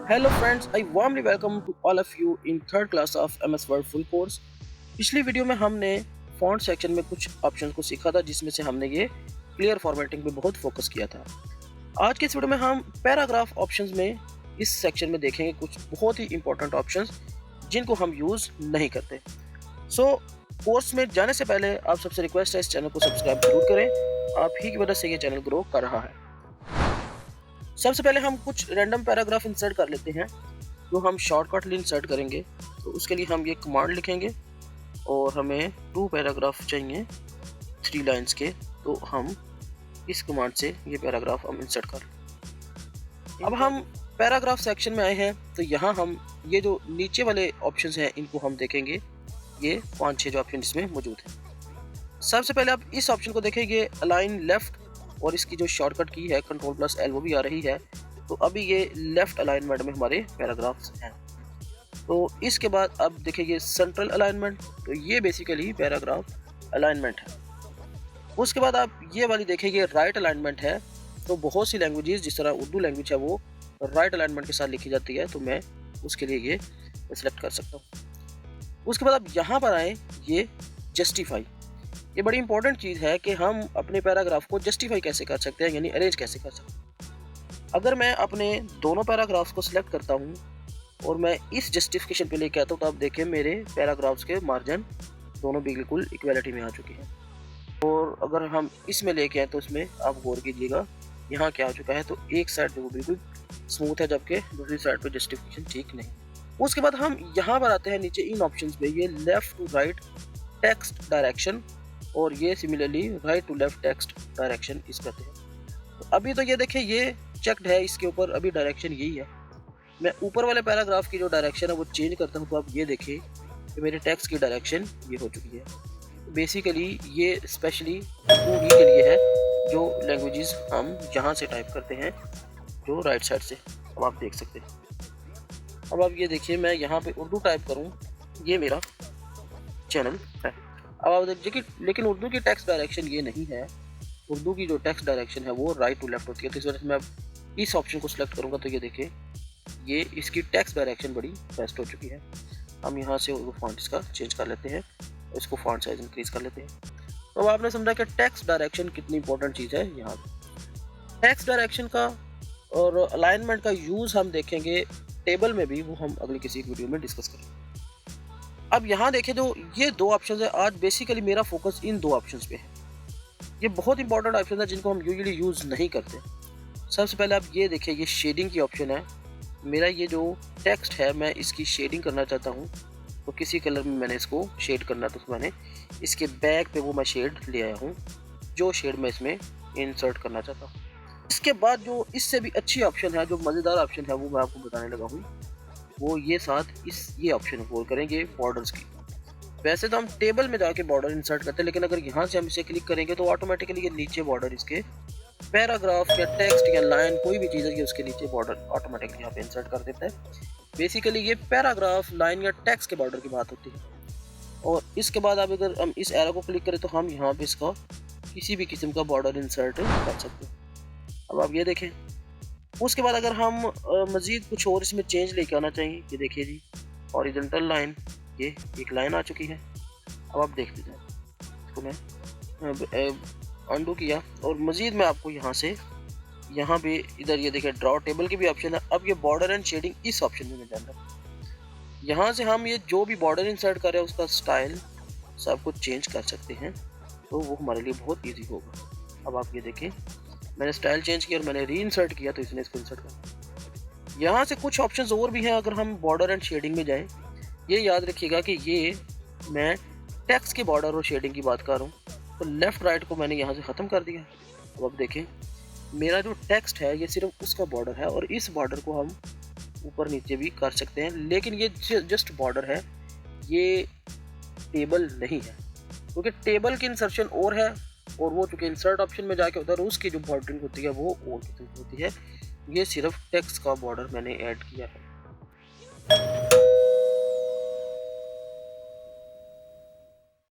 Hello friends, I warmly welcome to all of you in third class of MS Word full course। पिछली video में हमने font section में कुछ options को सीखा था जिसमें से हमने ये क्लियर फॉर्मेटिंग पे बहुत फोकस किया था। आज के इस वीडियो में हम पैराग्राफ ऑप्शंस में इस सेक्शन में देखेंगे कुछ बहुत ही इंपॉर्टेंट ऑप्शंस जिनको हम यूज़ नहीं करते। कोर्स में जाने से पहले आप सबसे रिक्वेस्ट है इस चैनल को सब्सक्राइब जरूर करें, आप ही की वजह से ये चैनल ग्रो कर रहा है। सबसे पहले हम कुछ रैंडम पैराग्राफ इंसर्ट कर लेते हैं जो हम शॉर्टकट इंसर्ट करेंगे। तो उसके लिए हम ये कमांड लिखेंगे और हमें 2 पैराग्राफ चाहिए 3 लाइंस के। तो हम इस कमांड से ये पैराग्राफ हम इंसर्ट कर लें। अब हम पैराग्राफ सेक्शन में आए हैं तो यहाँ हम ये जो नीचे वाले ऑप्शंस हैं इनको हम देखेंगे। ये 5-6 जो ऑप्शन इसमें मौजूद हैं। सबसे पहले आप इस ऑप्शन को देखेंगे अलाइन लेफ्ट, और इसकी जो शॉर्टकट की है Ctrl+L वो भी आ रही है। तो अभी ये लेफ्ट अलाइनमेंट में हमारे पैराग्राफ्स हैं। तो इसके बाद अब देखिए सेंट्रल अलाइनमेंट, तो ये बेसिकली पैराग्राफ अलाइनमेंट है। उसके बाद आप ये वाली देखिए राइट अलाइनमेंट है। तो बहुत सी लैंग्वेजेस जिस तरह उर्दू लैंग्वेज है वो राइट अलाइनमेंट के साथ लिखी जाती है, तो मैं उसके लिए ये सिलेक्ट कर सकता हूँ। उसके बाद आप यहाँ पर आए, ये जस्टिफाई। ये बड़ी इंपॉर्टेंट चीज़ है कि हम अपने पैराग्राफ को जस्टिफाई कैसे कर सकते हैं, यानी अरेंज कैसे कर सकते हैं। अगर मैं अपने दोनों पैराग्राफ्स को सिलेक्ट करता हूँ और मैं इस जस्टिफिकेशन पे लेके आता हूँ तो आप देखें मेरे पैराग्राफ्स के मार्जिन दोनों बिल्कुल इक्वलिटी में आ चुके हैं। और अगर हम इसमें लेके आए तो उसमें आप गौर कीजिएगा यहाँ क्या हो चुका है। तो एक साइड जो बिल्कुल स्मूथ है जबकि दूसरी साइड पर जस्टिफिकेशन ठीक नहीं। उसके बाद हम यहाँ पर आते हैं नीचे इन ऑप्शन पे, ये left to right text direction और ये similarly right to left text direction इस कहते हैं। तो अभी तो ये देखें ये चेक्ड है, इसके ऊपर अभी डायरेक्शन यही है। मैं ऊपर वाले पैराग्राफ की जो डायरेक्शन है वो चेंज करता हूँ तो आप ये देखें कि मेरे टेक्स्ट की डायरेक्शन ये हो चुकी है। बेसिकली ये स्पेशली उर्दू ही के लिए है जो लैंग्वेजेस हम यहाँ से टाइप करते हैं जो राइट साइड से। अब आप देख सकते हैं। अब आप ये देखिए मैं यहाँ पे उर्दू टाइप करूँ, ये मेरा चैनल है। अब आप देखिए लेकिन उर्दू की टेक्स्ट डायरेक्शन ये नहीं है। उर्दू की जो टेक्स्ट डायरेक्शन है वो राइट टू लेफ्ट होती है। तो इस वजह से मैं अब इस ऑप्शन को सिलेक्ट करूँगा तो ये देखिए ये इसकी टेक्स्ट डायरेक्शन बड़ी बेस्ट हो चुकी है। हम यहाँ से उर्दू फॉन्ट इसका चेंज कर लेते हैं, इसको फॉन्ट साइज इंक्रीज कर लेते हैं। तो अब आपने समझा कि टेक्स्ट डायरेक्शन कितनी इंपॉर्टेंट चीज़ है। यहाँ टेक्स्ट डायरेक्शन का और अलाइनमेंट का यूज़ हम देखेंगे टेबल में भी, वो हम अगली किसी वीडियो में डिस्कस करेंगे। अब यहाँ देखें जो ये 2 ऑप्शंस है, आज बेसिकली मेरा फोकस इन 2 ऑप्शंस पे है। ये बहुत इंपॉर्टेंट ऑप्शन है जिनको हम यूजुअली यूज़ नहीं करते। सबसे पहले आप ये देखिए ये शेडिंग की ऑप्शन है। मेरा ये जो टेक्स्ट है मैं इसकी शेडिंग करना चाहता हूँ, तो किसी कलर में मैंने इसको शेड करना, तो मैंने इसके बैक पे वो मैं शेड ले आया हूँ जो शेड मैं इसमें इंसर्ट करना चाहता हूँ। इसके बाद जो इससे भी अच्छी ऑप्शन है, जो मज़ेदार ऑप्शन है, वो मैं आपको बताने लगा हूँ। वो ये साथ ये ऑप्शन को करेंगे बॉर्डर्स की। वैसे तो हम टेबल में जाके बॉर्डर इंसर्ट करते हैं, लेकिन अगर यहाँ से हम इसे क्लिक करेंगे तो ऑटोमेटिकली ये नीचे बॉर्डर इसके पैराग्राफ या टेक्स्ट या लाइन कोई भी चीज़ है कि उसके नीचे बॉर्डर ऑटोमेटिकली यहाँ पे इंसर्ट कर देता है। बेसिकली ये पैराग्राफ लाइन या टेक्स्ट के बॉर्डर की बात होती है। और इसके बाद अब अगर हम इस एरो को क्लिक करें तो हम यहाँ पे इसका किसी भी किस्म का बॉर्डर इंसर्ट कर सकते हैं। अब आप ये देखें। उसके बाद अगर हम मज़ीद कुछ और इसमें चेंज लेके आना चाहिए, ये देखिए जी हॉरिजॉन्टल लाइन, ये एक लाइन आ चुकी है। अब आप देखते जाए, इसको मैं अंडू किया और मज़ीद मैं आपको यहाँ से यहाँ पे इधर ये देखिए ड्रॉ टेबल की भी ऑप्शन है। अब ये बॉर्डर एंड शेडिंग इस ऑप्शन में जाना है। यहाँ से हम ये जो भी बॉर्डर इंसर्ट कर रहे हैं उसका स्टाइल सब कुछ चेंज कर सकते हैं, तो वो हमारे लिए बहुत ईजी होगा। अब आप ये देखें मैंने स्टाइल चेंज किया और मैंने री इंसर्ट किया तो इसने इसको इंसर्ट कर। यहाँ से कुछ ऑप्शंस और भी हैं। अगर हम बॉर्डर एंड शेडिंग में जाएं, ये याद रखिएगा कि ये मैं टेक्स्ट के बॉर्डर और शेडिंग की बात कर रहा हूँ। तो लेफ़्ट राइट को मैंने यहाँ से ख़त्म कर दिया। अब आप देखें मेरा जो टेक्स्ट है ये सिर्फ उसका बॉर्डर है और इस बॉर्डर को हम ऊपर नीचे भी कर सकते हैं, लेकिन ये जस्ट बॉर्डर है, ये टेबल नहीं है। क्योंकि टेबल की इंसर्शन और है और वो चूँकि इंसर्ट ऑप्शन में जाके उधर उसकी जो बॉर्डरिंग होती है वो और किस्म की होती है। ये सिर्फ टेक्स्ट का बॉर्डर मैंने ऐड किया है।